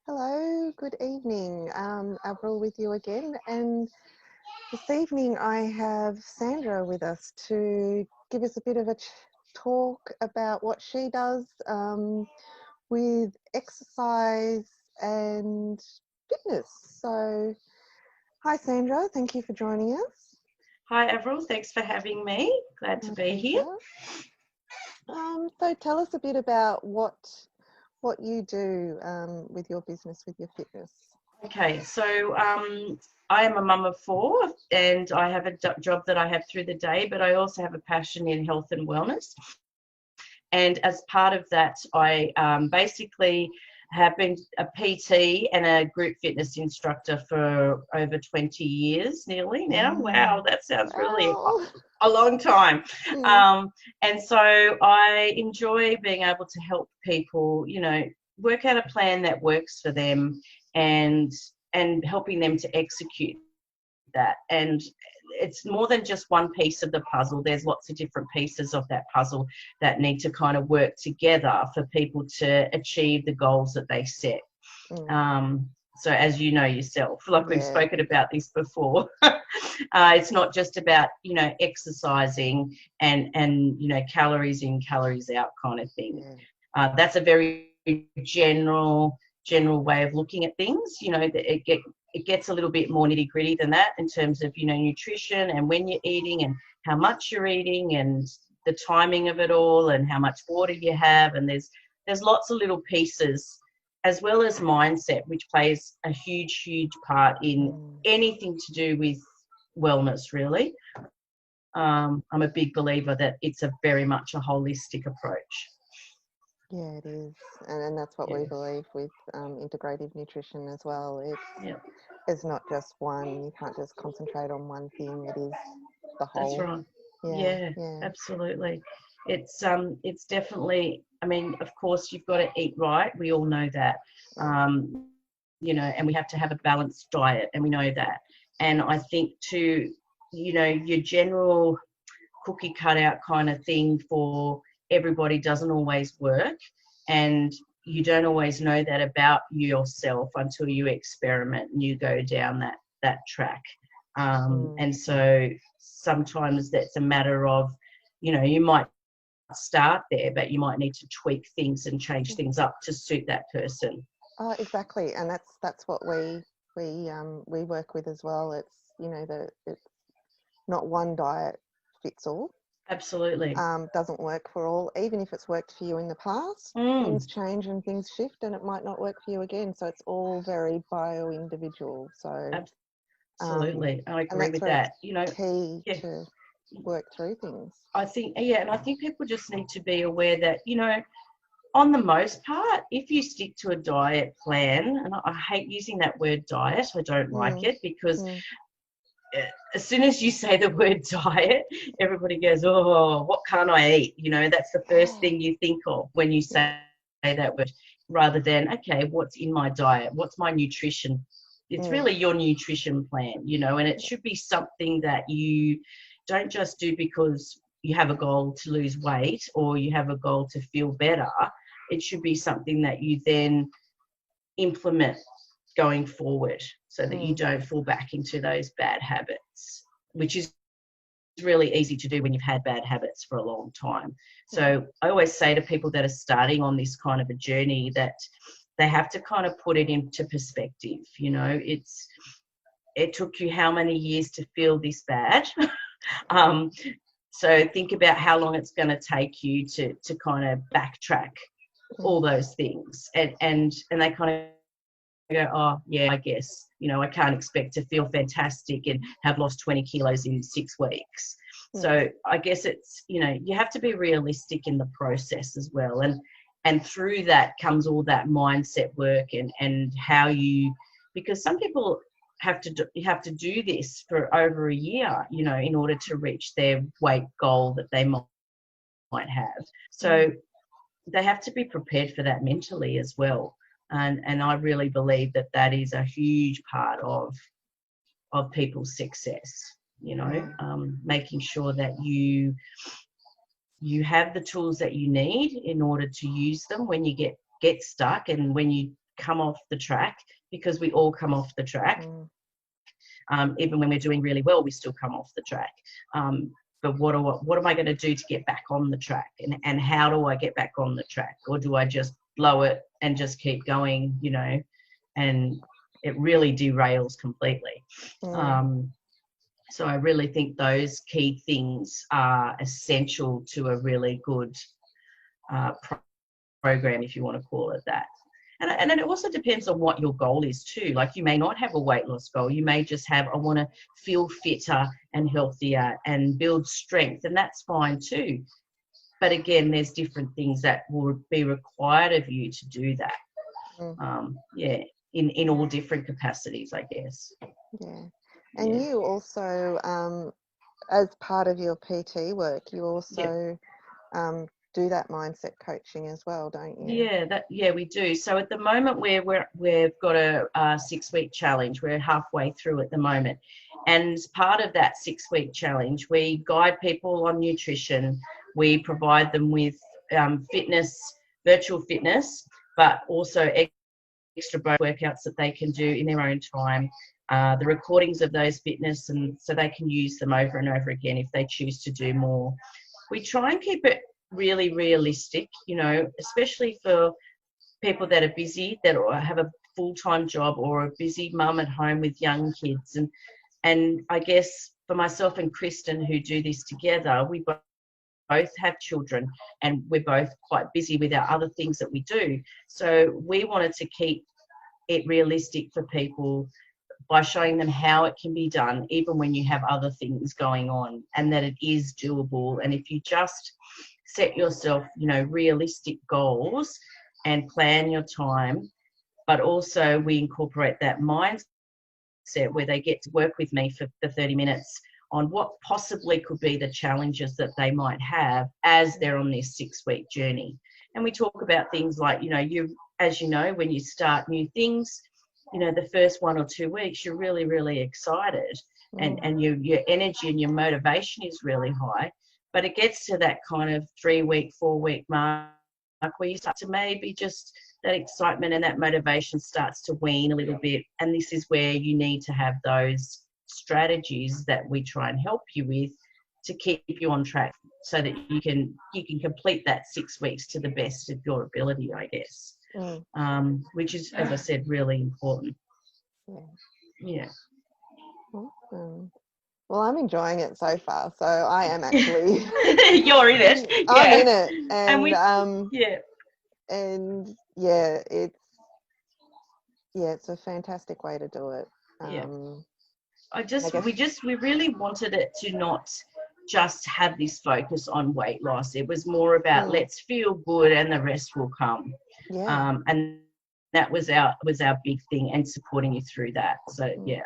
Hello, good evening. Avril with you again. And this evening I have Sandra with us to give us a bit of a talk about what she does with exercise and fitness. So, hi Sandra, thank you for joining us. Hi, Avril. Thanks for having me. Glad to My be here. pleasure. So tell us a bit about what you do with your business, with your fitness. Okay, I am a mum of four, and I have a job that I have through the day, but I also have a passion in health and wellness. And as part of that, I basically have been a PT and a group fitness instructor for over 20 years nearly now. Wow, that sounds really Wow. a long time. Mm, Um, and so I enjoy being able to help people, work out a plan that works for them and helping them to execute that. And it's more than just one piece of the puzzle. There's lots of different pieces of that puzzle that need to kind of work together for people to achieve the goals that they set. mm, So as you know yourself, like we've yeah. spoken about this before, it's not just about, exercising and calories in, calories out kind of thing. Yeah. That's a very general way of looking at things. It gets a little bit more nitty gritty than that in terms of, nutrition and when you're eating and how much you're eating and the timing of it all and how much water you have. And there's lots of little pieces, as well as mindset, which plays a huge part in Mm, anything to do with wellness, really. I'm a big believer that it's a very much a holistic approach. yeah, it is. And that's what we Yeah, believe with integrative nutrition as well. yeah, It's not just one, you can't just concentrate on one thing, it is the that's whole. right. Yeah, Yeah, yeah. absolutely. It's definitely. I mean, of course, you've got to eat right. We all know that. Mm, And we have to have a balanced diet, and we know that. And I think too, your general cookie cutout kind of thing for everybody doesn't always work, and you don't always know that about yourself until you experiment and you go down that track. mm, And so sometimes that's a matter of, you might start there, but you might need to tweak things and change mm. things up to suit that person. Oh, exactly. And that's what we work with as well. It's it's not one diet fits all. Absolutely. Doesn't work for all, even if it's worked for you in the past. Mm, Things change and things shift, and it might not work for you again. So it's all very bio-individual. So, um, absolutely. I and agree that's with where it's that. key Yeah, to work through things. and I think people just need to be aware that, on the most part, if you stick to a diet plan, and I hate using that word diet, I don't like Mm, it because mm, as soon as you say the word diet, everybody goes, oh, what can't I eat? That's the first yeah, thing you think of when you yeah, say that word, rather than, okay, what's in my diet? What's my nutrition? It's mm, really your nutrition plan, and it should be something that you don't just do because you have a goal to lose weight or you have a goal to feel better. It should be something that you then implement going forward so that you mm, don't fall back into those bad habits, which is really easy to do when you've had bad habits for a long time. mm, So I always say to people that are starting on this kind of a journey that they have to kind of put it into perspective. It took you how many years to feel this bad? um, so think about how long it's going to take you to kind of backtrack all mm, those things, and they kind of go, oh yeah, I guess, I can't expect to feel fantastic and have lost 20 kilos in 6 weeks. mm, So I guess it's, you have to be realistic in the process as well, and through that comes all that mindset work and how you, because some people have to do this for over a year, in order to reach their weight goal that they might have. mm. So they have to be prepared for that mentally as well. And I really believe that that is a huge part of people's success. Yeah, Making sure that you have the tools that you need in order to use them when you get stuck and when you come off the track, because we all come off the track. Even when we're doing really well, we still come off the track. But what am I going to do to get back on the track? And how do I get back on the track? Or do I just blow it and just keep going, you know? And it really derails completely. So I really think those key things are essential to a really good program, if you want to call it that. And it also depends on what your goal is too. Like, you may not have a weight loss goal. You may just have, I want to feel fitter and healthier and build strength, and that's fine too. But again, there's different things that will be required of you to do that. In all different capacities, I guess. Yeah. And you also, as part of your PT work, you also do that mindset coaching as well, don't you? Yeah, we do. So at the moment we've got a 6-week challenge. We're halfway through at the moment, and as part of that 6-week challenge, we guide people on nutrition. We provide them with virtual fitness, but also extra workouts that they can do in their own time. The recordings of those fitness, and so they can use them over and over again if they choose to do more. We try and keep it really realistic, you know, especially for people that are busy, that have a full-time job, or a busy mum at home with young kids. And I guess for myself and Kristen, who do this together, we both have children, and we're both quite busy with our other things that we do. So we wanted to keep it realistic for people by showing them how it can be done, even when you have other things going on, and that it is doable. And if you just set yourself, you know, realistic goals and plan your time, but also we incorporate that mindset where they get to work with me for 30 minutes on what possibly could be the challenges that they might have as they're on this 6-week journey. And we talk about things like, you know, as you know, when you start new things, you know, the first 1 or 2 weeks, you're really, really excited, and your energy and your motivation is really high. But it gets to that kind of 3-week, 4-week mark where you start to maybe just, that excitement and that motivation starts to wane a little bit. And this is where you need to have those strategies that we try and help you with to keep you on track, so that you can complete that 6 weeks to the best of your ability, I guess. Which is, as I said, really important. Yeah. Awesome. Well, I'm enjoying it so far, so I am actually you're in it. I'm in it, and it's a fantastic way to do it. We really wanted it to not just have this focus on weight loss. It was more about let's feel good and the rest will come. And that was our big thing, and supporting you through that. So yeah.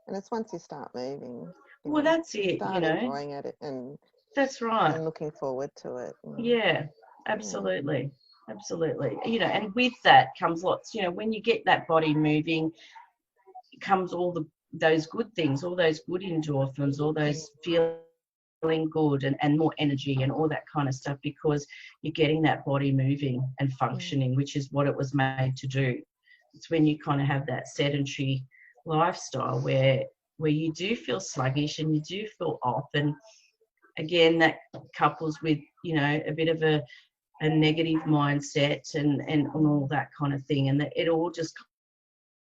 And it's once you start moving. Well, that's it. Start enjoying it, and that's right. And looking forward to it. Yeah, absolutely. Absolutely. You know, and with that comes lots, you know, when you get that body moving, comes all those good things, all those good endorphins, all those feeling good, and more energy and all that kind of stuff, because you're getting that body moving and functioning, which is what it was made to do. It's when you kind of have that sedentary lifestyle where you do feel sluggish and you do feel off, and again that couples with, you know, a bit of a negative mindset and all that kind of thing, and that it all just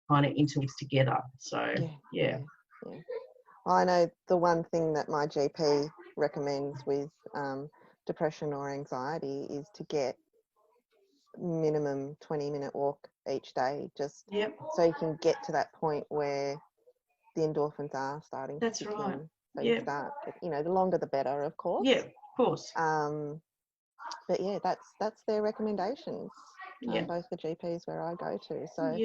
kind of interlinks together. So yeah. Well, I know the one thing that my GP recommends with depression or anxiety is to get minimum 20-minute walk each day, just so you can get to that point where the endorphins are starting to kick in. So you start, you know, the longer the better, of course. Yeah, of course. But yeah, that's their recommendations. Both the GPs where I go to. So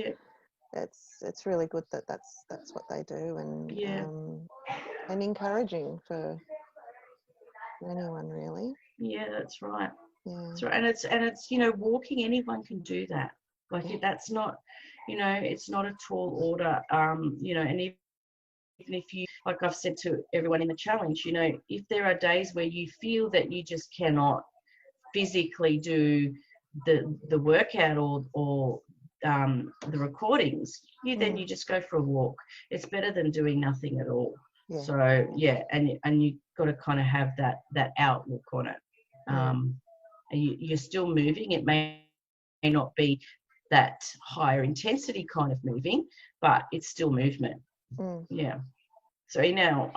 it's really good that that's what they do, and encouraging for anyone, really. Yeah, that's right. Yeah. That's right. And it's you know, walking, anyone can do that. Like that's not, you know, it's not a tall order. You know, and even if you, like I've said to everyone in the challenge, you know, if there are days where you feel that you just cannot physically do the workout or the recordings, then you just go for a walk. It's better than doing nothing at all. Yeah. So yeah, and you got to kind of have that outlook on it. And you're still moving. It may not be that higher intensity kind of moving, but it's still movement. Yeah. So in our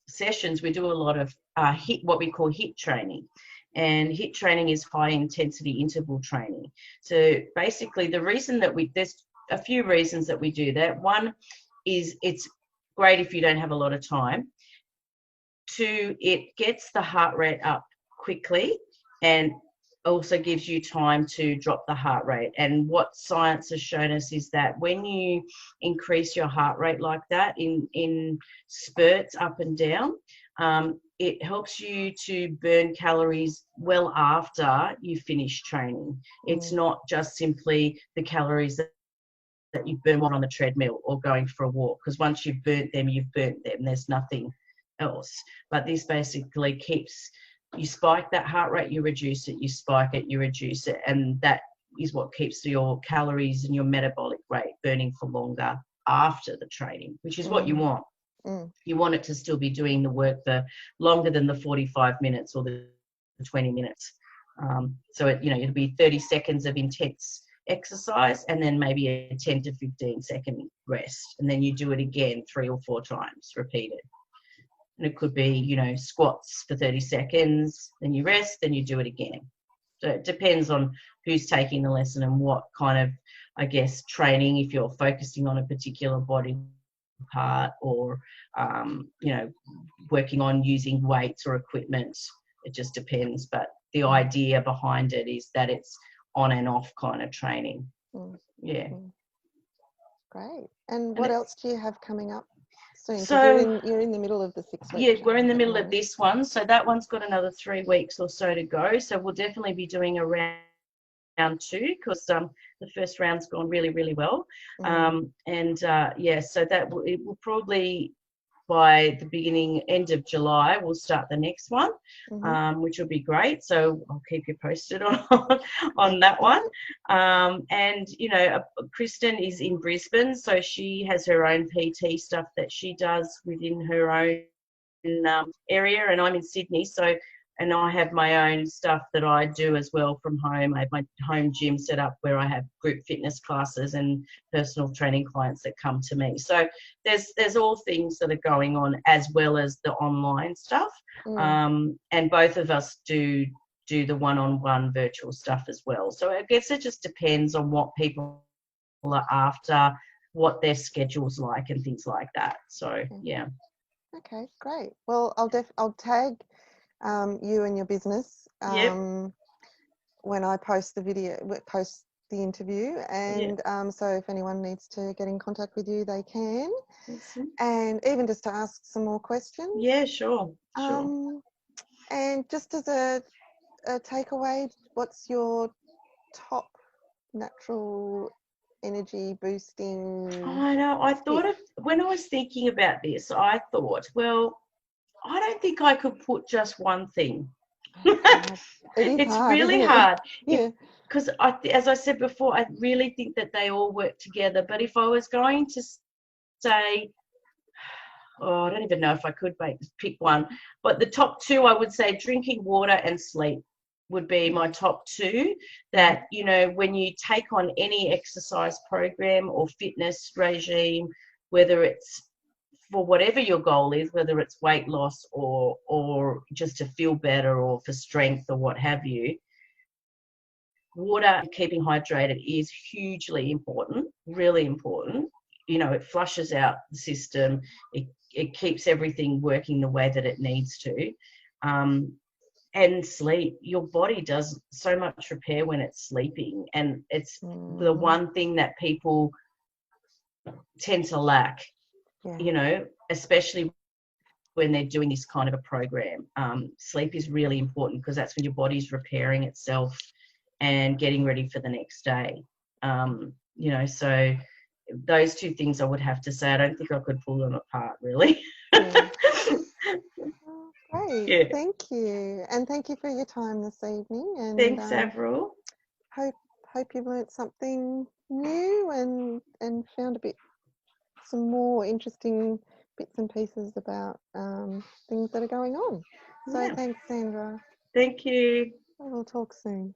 sessions, we do a lot of HIIT, what we call HIIT training. And HIIT training is high intensity interval training. So basically the reason that there's a few reasons that we do that. One is it's great if you don't have a lot of time. Two, it gets the heart rate up quickly and also gives you time to drop the heart rate. And what science has shown us is that when you increase your heart rate like that in spurts up and down, it helps you to burn calories well after you finish training. It's not just simply the calories that you burn on the treadmill or going for a walk, because once you've burnt them, you've burnt them. There's nothing else. But this basically keeps, you spike that heart rate, you reduce it, you spike it, you reduce it, and that is what keeps your calories and your metabolic rate burning for longer after the training, which is what you want. You want it to still be doing the work for longer than the 45 minutes or the 20 minutes. So it'll be 30 seconds of intense exercise and then maybe a 10 to 15 second rest, and then you do it again 3 or 4 times repeated. And it could be squats for 30 seconds, then you rest, then you do it again. So it depends on who's taking the lesson and what kind of, I guess, training, if you're focusing on a particular body part or working on using weights or equipment. It just depends, but the idea behind it is that it's on and off kind of training. Yeah. Great. And what else do you have coming up soon? So you're in the middle of the 6 week. Yeah, we're in the middle of this one, so that one's got another 3 weeks or so to go. So we'll definitely be doing a round 2 because the first round's gone really, really well. So that it will probably, by the end of July, we'll start the next one, which will be great. So I'll keep you posted on that one. Kristen is in Brisbane, so she has her own PT stuff that she does within her own area, and I'm in Sydney, and I have my own stuff that I do as well from home. I have my home gym set up where I have group fitness classes and personal training clients that come to me. So there's all things that are going on as well as the online stuff. And both of us do the one-on-one virtual stuff as well. So I guess it just depends on what people are after, what their schedule's like and things like that. So, yeah. Okay, great. Well, I'll tag you and your business when I post the interview, and so if anyone needs to get in contact with you, they can. Awesome. And even just to ask some more questions. Yeah, sure. And just as a takeaway, what's your top natural energy boosting? I know. I thought when I was thinking about this, I thought, well, I don't think I could put just one thing. It's hard, really hard. Yeah. Because as I said before, I really think that they all work together. But if I was going to say, I don't even know if I could pick one, but the top 2, I would say drinking water and sleep would be my top 2. That, when you take on any exercise program or fitness regime, whether it's for whatever your goal is, whether it's weight loss or just to feel better or for strength or what have you, water, keeping hydrated is hugely important, really important. It flushes out the system. It keeps everything working the way that it needs to. And sleep, your body does so much repair when it's sleeping, and it's the one thing that people tend to lack, especially when they're doing this kind of a program. Sleep is really important because that's when your body's repairing itself and getting ready for the next day. So those 2 things I would have to say. I don't think I could pull them apart, really. Great. Yeah. Thank you. And thank you for your time this evening. And thanks, Avril. hope you learnt something new and found some more interesting bits and pieces about things that are going on. So Yeah. thanks, Sandra. Thank you. We'll talk soon.